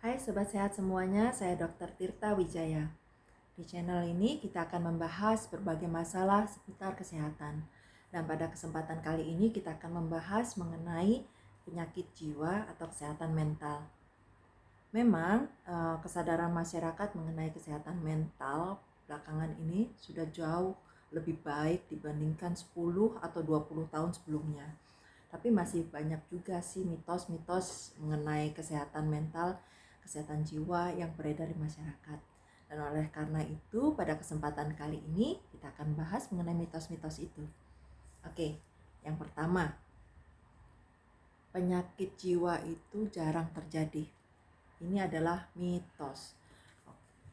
Hai Sobat Sehat semuanya, saya Dr. Tirta Wijaya. Di channel ini kita akan membahas berbagai masalah seputar kesehatan. Dan pada kesempatan kali ini kita akan membahas mengenai penyakit jiwa atau kesehatan mental. Memang kesadaran masyarakat mengenai kesehatan mental belakangan ini sudah jauh lebih baik dibandingkan 10 atau 20 tahun sebelumnya. Tapi masih banyak juga sih mitos-mitos mengenai kesehatan mental, kesehatan jiwa yang beredar di masyarakat. Dan oleh karena itu, pada kesempatan kali ini kita akan bahas mengenai mitos-mitos itu. Oke, yang pertama, penyakit jiwa itu jarang terjadi. Ini adalah mitos.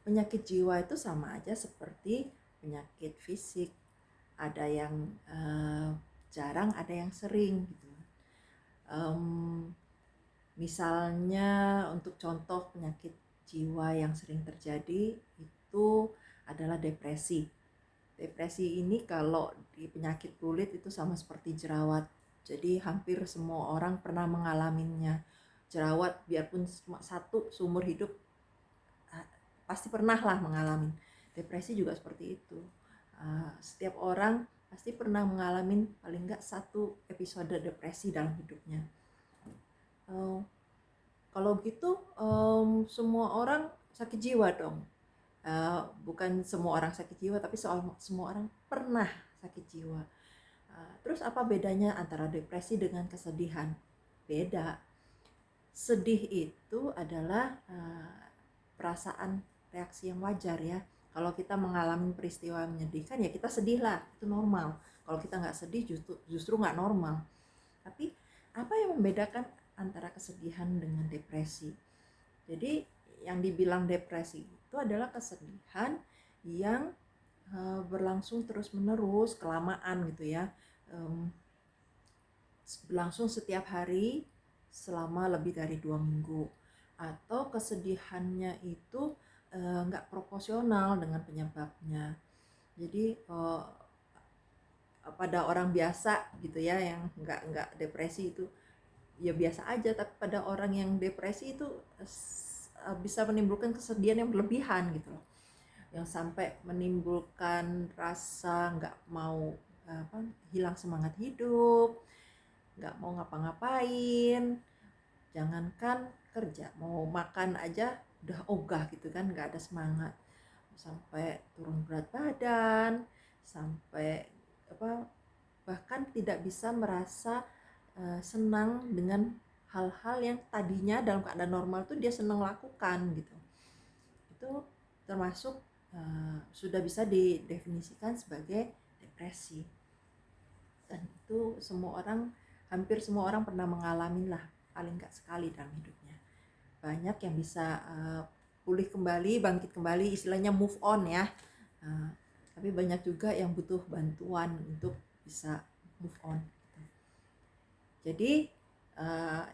Penyakit jiwa itu sama aja seperti penyakit fisik. Ada yang jarang, ada yang sering gitu. Misalnya untuk contoh penyakit jiwa yang sering terjadi itu adalah depresi. Depresi ini kalau di penyakit kulit itu sama seperti jerawat. Jadi hampir semua orang pernah mengalaminya. Jerawat biarpun satu seumur hidup pasti pernah lah mengalami. Depresi juga seperti itu. Setiap orang pasti pernah mengalami paling enggak satu episode depresi dalam hidupnya. Kalau gitu semua orang sakit jiwa dong. Bukan semua orang sakit jiwa, tapi semua orang pernah sakit jiwa. Terus apa bedanya antara depresi dengan kesedihan? Beda. Sedih itu adalah perasaan reaksi yang wajar ya. Kalau kita mengalami peristiwa menyedihkan ya kita sedih lah, itu normal. Kalau kita nggak sedih justru nggak normal. Tapi apa yang membedakan antara kesedihan dengan depresi? Jadi yang dibilang depresi itu adalah kesedihan yang berlangsung terus-menerus, kelamaan gitu ya. Berlangsung setiap hari selama lebih dari 2 minggu. Atau kesedihannya itu nggak proporsional dengan penyebabnya. Jadi pada orang biasa gitu ya yang nggak depresi itu ya biasa aja, tapi pada orang yang depresi itu bisa menimbulkan kesedihan yang berlebihan gitu loh, yang sampai menimbulkan rasa nggak mau hilang semangat hidup, nggak mau ngapa-ngapain, jangankan kerja, mau makan aja udah ogah gitu kan, nggak ada semangat, sampai turun berat badan, sampai bahkan tidak bisa merasa senang dengan hal-hal yang tadinya dalam keadaan normal tuh dia senang lakukan gitu. Itu termasuk sudah bisa didefinisikan sebagai depresi. Dan itu hampir semua orang pernah mengalami lah, paling nggak sekali dalam hidupnya. Banyak yang bisa pulih kembali, bangkit kembali, istilahnya move on ya. Tapi banyak juga yang butuh bantuan untuk bisa move on. Jadi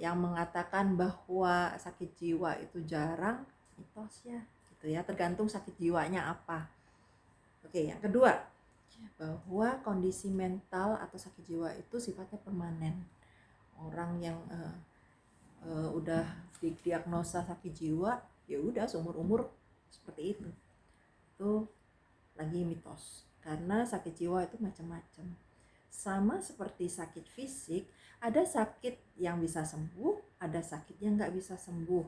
yang mengatakan bahwa sakit jiwa itu jarang, mitos ya gitu ya, tergantung sakit jiwanya apa. Oke, yang kedua, bahwa kondisi mental atau sakit jiwa itu sifatnya permanen. Orang yang udah didiagnosa sakit jiwa ya udah seumur umur seperti itu lagi mitos, karena sakit jiwa itu macam-macam. Sama seperti sakit fisik, ada sakit yang bisa sembuh, ada sakit yang nggak bisa sembuh.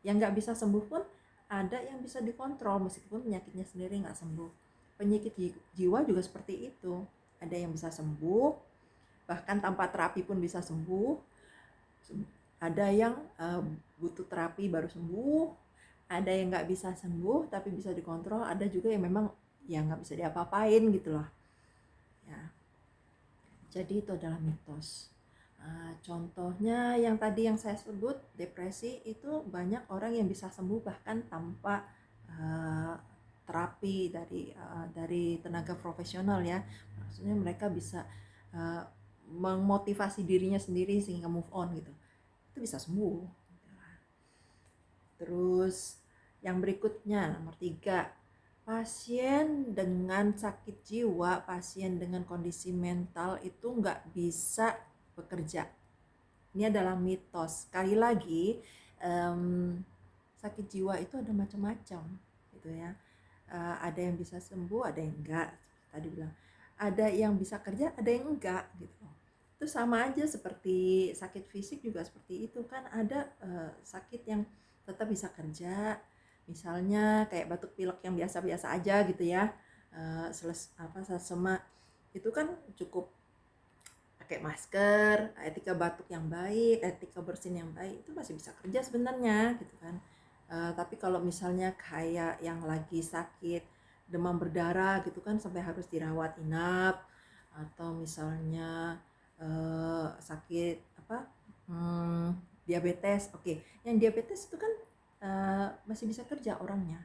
Yang nggak bisa sembuh pun ada yang bisa dikontrol meskipun penyakitnya sendiri nggak sembuh. Penyakit jiwa juga seperti itu, ada yang bisa sembuh, bahkan tanpa terapi pun bisa sembuh. Ada yang butuh terapi baru sembuh, ada yang nggak bisa sembuh tapi bisa dikontrol, ada juga yang memang ya nggak bisa diapa-apain gitu loh ya. Jadi itu adalah mitos. Contohnya yang tadi yang saya sebut, depresi itu banyak orang yang bisa sembuh bahkan tanpa terapi dari tenaga profesional ya. Maksudnya mereka bisa memotivasi dirinya sendiri sehingga move on gitu. Itu bisa sembuh. Terus yang berikutnya, nomor 3, pasien dengan sakit jiwa, pasien dengan kondisi mental itu nggak bisa bekerja. Ini adalah mitos. Sekali lagi, sakit jiwa itu ada macam-macam gitu ya. Ada yang bisa sembuh, ada yang enggak. Tadi bilang ada yang bisa kerja, ada yang enggak gitu. Itu sama aja seperti sakit fisik juga seperti itu kan, ada sakit yang tetap bisa kerja, misalnya kayak batuk pilek yang biasa-biasa aja gitu ya, sesema itu kan cukup pakai masker, etika batuk yang baik, etika bersin yang baik, itu masih bisa kerja sebenarnya gitu kan. Tapi kalau misalnya kayak yang lagi sakit demam berdarah gitu kan sampai harus dirawat inap, atau misalnya sakit diabetes. Oke, yang diabetes itu kan masih bisa kerja orangnya,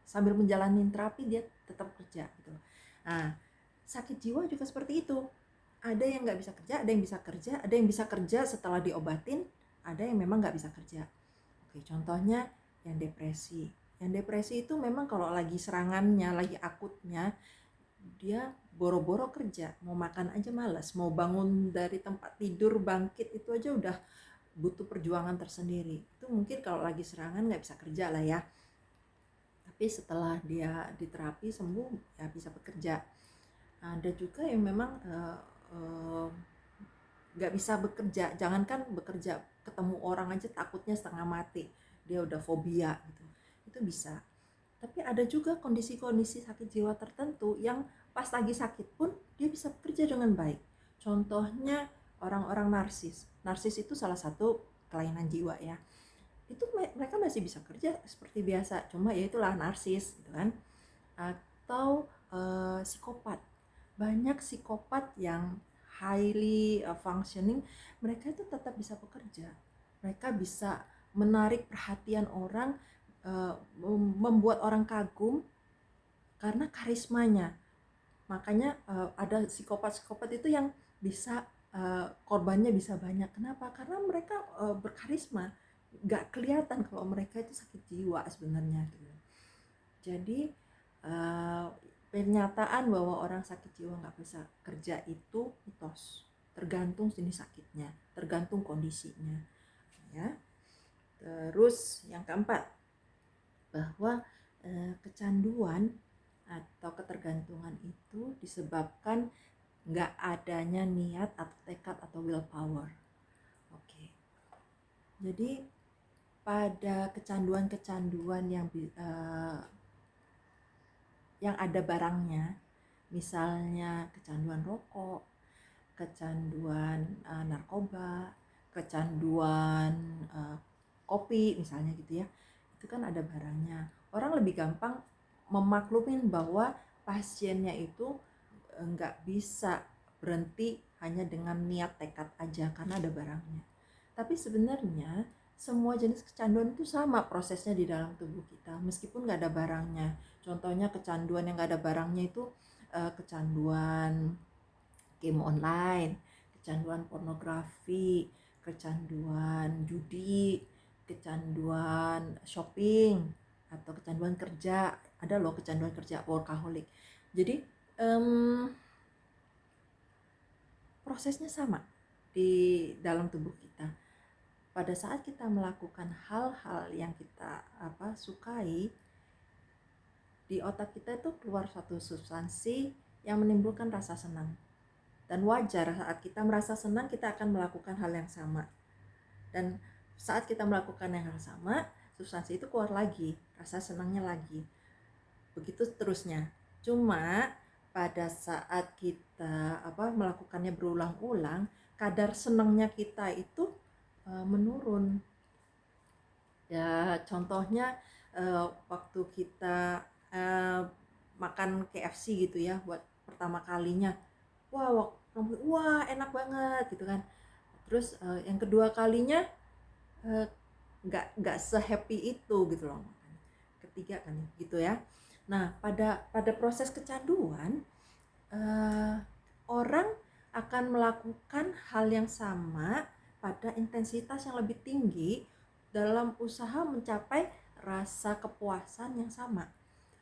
sambil menjalani terapi dia tetap kerja gitu. Nah, sakit jiwa juga seperti itu, ada yang nggak bisa kerja, ada yang bisa kerja, ada yang bisa kerja setelah diobatin, ada yang memang nggak bisa kerja. Oke, contohnya yang depresi. Yang depresi itu memang kalau lagi serangannya, lagi akutnya, dia boro-boro kerja, mau makan aja malas, mau bangun dari tempat tidur bangkit itu aja udah butuh perjuangan tersendiri. Itu mungkin kalau lagi serangan nggak bisa kerja lah ya. Tapi setelah dia diterapi sembuh ya bisa bekerja. Ada juga yang memang nggak bisa bekerja, jangankan bekerja, ketemu orang aja takutnya setengah mati, dia udah fobia gitu, itu bisa. Tapi ada juga kondisi-kondisi sakit jiwa tertentu yang pas lagi sakit pun dia bisa bekerja dengan baik. Contohnya orang-orang narsis itu salah satu kelainan jiwa ya, itu mereka masih bisa kerja seperti biasa, cuma ya itulah narsis gitu kan. Atau psikopat, banyak psikopat yang highly functioning, mereka itu tetap bisa bekerja, mereka bisa menarik perhatian orang, membuat orang kagum karena karismanya. Makanya ada psikopat itu yang bisa korbannya bisa banyak. Kenapa? Karena mereka berkarisma, nggak kelihatan kalau mereka itu sakit jiwa sebenarnya gitu. Jadi pernyataan bahwa orang sakit jiwa nggak bisa kerja itu mitos, tergantung jenis sakitnya, tergantung kondisinya ya. Terus yang keempat, bahwa kecanduan atau ketergantungan itu disebabkan nggak adanya niat atau tekad atau willpower. Oke. Jadi pada kecanduan-kecanduan yang ada barangnya, misalnya kecanduan rokok, kecanduan narkoba, kecanduan kopi misalnya gitu ya, itu kan ada barangnya. Orang lebih gampang memaklumin bahwa pasiennya itu nggak bisa berhenti hanya dengan niat tekad aja karena ada barangnya. Tapi sebenarnya semua jenis kecanduan itu sama prosesnya di dalam tubuh kita, meskipun nggak ada barangnya. Contohnya kecanduan yang nggak ada barangnya itu kecanduan game online, kecanduan pornografi, kecanduan judi, kecanduan shopping, atau kecanduan kerja. Ada loh kecanduan kerja, workaholic. Jadi prosesnya sama di dalam tubuh kita. Pada saat kita melakukan hal-hal yang kita sukai, di otak kita itu keluar suatu substansi yang menimbulkan rasa senang. Dan wajar saat kita merasa senang kita akan melakukan hal yang sama. Dan saat kita melakukan yang sama, substansi itu keluar lagi, rasa senangnya lagi. Begitu seterusnya. Cuma pada saat kita melakukannya berulang-ulang, kadar senangnya kita itu menurun. Ya contohnya waktu kita makan KFC gitu ya, buat pertama kalinya, wah enak banget gitu kan. Terus yang kedua kalinya nggak se-happy itu gitu loh. Ketiga kan gitu ya. Nah pada proses kecanduan, orang akan melakukan hal yang sama pada intensitas yang lebih tinggi dalam usaha mencapai rasa kepuasan yang sama.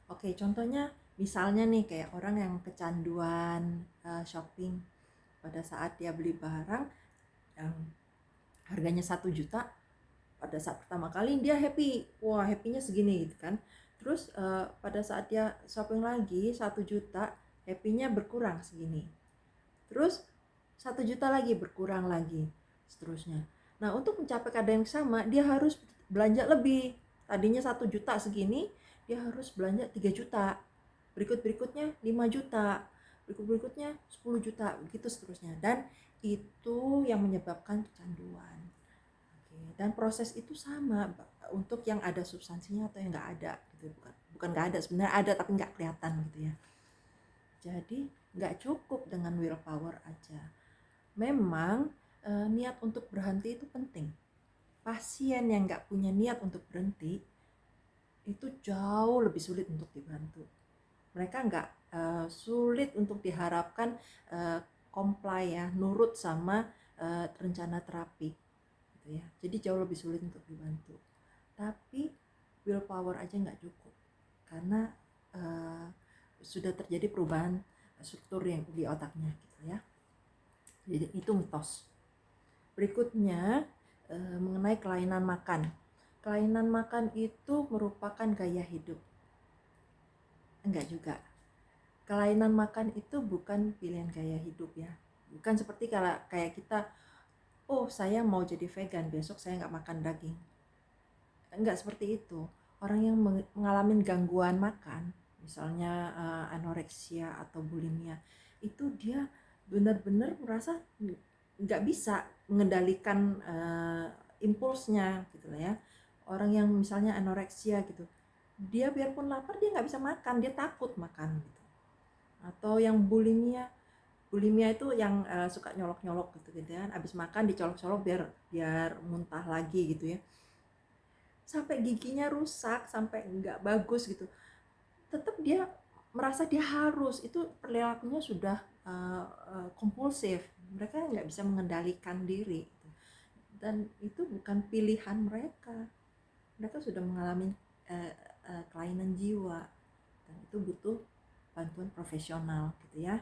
Oke, contohnya misalnya nih kayak orang yang kecanduan shopping, pada saat dia beli barang yang harganya 1 juta, pada saat pertama kali dia happy, wah happy-nya segini gitu kan. Terus pada saat dia shopping lagi 1 juta, happy-nya berkurang segini. Terus 1 juta lagi berkurang lagi, seterusnya. Nah, untuk mencapai kadar yang sama, dia harus belanja lebih. Tadinya 1 juta segini, dia harus belanja 3 juta. Berikutnya 5 juta. Berikutnya 10 juta, begitu seterusnya. Dan itu yang menyebabkan kecanduan. Dan proses itu sama untuk yang ada substansinya atau yang nggak ada gitu. Bukan nggak ada, sebenarnya ada tapi nggak kelihatan gitu ya. Jadi nggak cukup dengan willpower aja. Memang niat untuk berhenti itu penting. Pasien yang nggak punya niat untuk berhenti itu jauh lebih sulit untuk dibantu. Mereka nggak sulit untuk diharapkan comply ya, nurut sama rencana terapi gitu ya. Jadi jauh lebih sulit untuk dibantu. Tapi willpower aja nggak cukup karena sudah terjadi perubahan struktur yang di otaknya gitu ya. Jadi itu mitos. Berikutnya mengenai kelainan makan. Kelainan makan itu merupakan gaya hidup. Enggak juga. Kelainan makan itu bukan pilihan gaya hidup ya. Bukan seperti kalau kayak kita, oh saya mau jadi vegan, besok saya nggak makan daging. Enggak seperti itu. Orang yang mengalami gangguan makan, misalnya anoreksia atau bulimia, itu dia benar-benar merasa nggak bisa mengendalikan impulsnya gitu lah ya. Orang yang misalnya anoreksia gitu, dia biarpun lapar dia nggak bisa makan, dia takut makan gitu. Atau yang bulimia itu yang suka nyolok-nyolok gitu kan, abis makan dicolok-colok biar muntah lagi gitu ya, sampai giginya rusak, sampai nggak bagus gitu, tetap dia merasa dia harus, itu perilakunya sudah kompulsif, mereka nggak bisa mengendalikan diri gitu. Dan itu bukan pilihan mereka, mereka sudah mengalami kelainan jiwa dan itu butuh bantuan profesional gitu ya.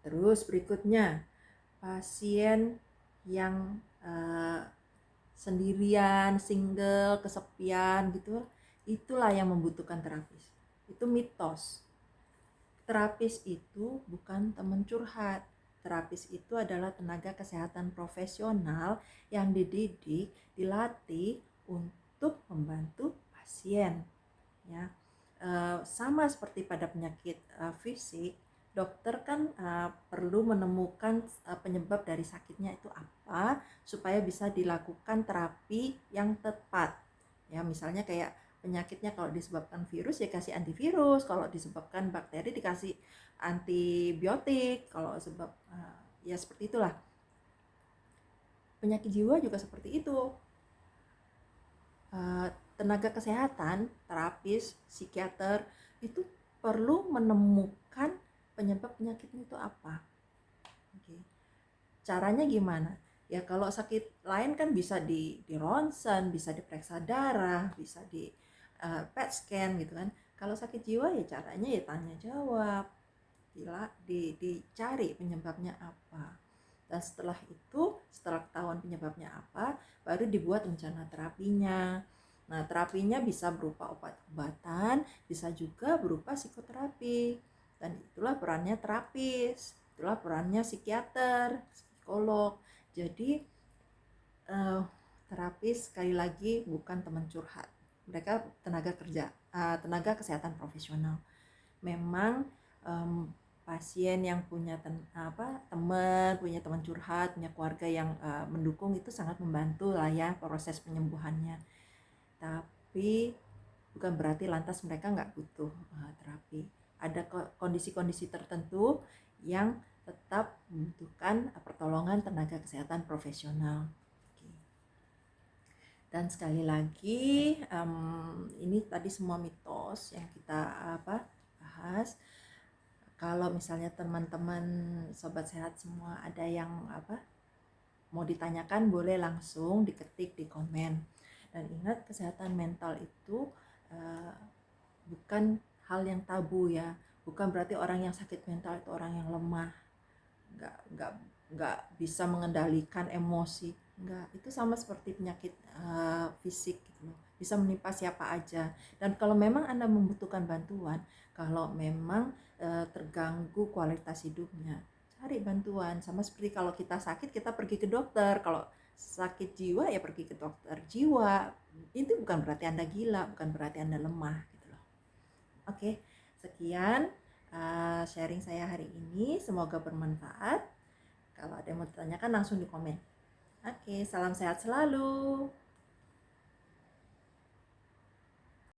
Terus berikutnya pasien yang sendirian, single, kesepian gitu, itulah yang membutuhkan terapis. Itu mitos. Terapis itu bukan teman curhat. Terapis itu adalah tenaga kesehatan profesional yang dididik, dilatih untuk membantu pasien. Ya, sama seperti pada penyakit fisik, dokter kan perlu menemukan penyebab dari sakitnya itu apa supaya bisa dilakukan terapi yang tepat. Ya, misalnya kayak penyakitnya kalau disebabkan virus ya kasih antivirus, kalau disebabkan bakteri dikasih antibiotik, kalau sebab ya seperti itulah. Penyakit jiwa juga seperti itu. Tenaga kesehatan, terapis, psikiater itu perlu menemukan penyebab penyakitnya itu apa. Oke. Caranya gimana? Ya kalau sakit lain kan bisa di ronsen, bisa diperiksa darah, bisa di PET scan gitu kan. Kalau sakit jiwa ya caranya ya tanya jawab, dicari penyebabnya apa. Dan setelah itu, setelah ketahuan penyebabnya apa, baru dibuat rencana terapinya. Nah, terapinya bisa berupa obat-obatan, bisa juga berupa psikoterapi. Dan itulah perannya terapis, itulah perannya psikiater, psikolog. Jadi terapis sekali lagi bukan teman curhat. Mereka tenaga kerja, tenaga kesehatan profesional. Memang pasien yang punya teman, punya teman curhat, punya keluarga yang mendukung itu sangat membantu lah ya proses penyembuhannya. Tapi bukan berarti lantas mereka nggak butuh terapi. Ada kondisi-kondisi tertentu yang tetap membutuhkan pertolongan tenaga kesehatan profesional. Dan sekali lagi ini tadi semua mitos yang kita bahas. Kalau misalnya teman-teman sobat sehat semua ada yang mau ditanyakan, boleh langsung diketik di komen. Dan ingat, kesehatan mental itu bukan hal yang tabu ya. Bukan berarti orang yang sakit mental itu orang yang lemah, nggak bisa mengendalikan emosi. Enggak, itu sama seperti penyakit fisik gitu loh. Bisa menimpa siapa aja. Dan kalau memang Anda membutuhkan bantuan, kalau memang terganggu kualitas hidupnya, cari bantuan. Sama seperti kalau kita sakit, kita pergi ke dokter. Kalau sakit jiwa ya pergi ke dokter jiwa. Itu bukan berarti Anda gila, bukan berarti Anda lemah gitu loh. Oke, sekian sharing saya hari ini. Semoga bermanfaat. Kalau ada yang mau ditanyakan langsung di komen. Oke, salam sehat selalu.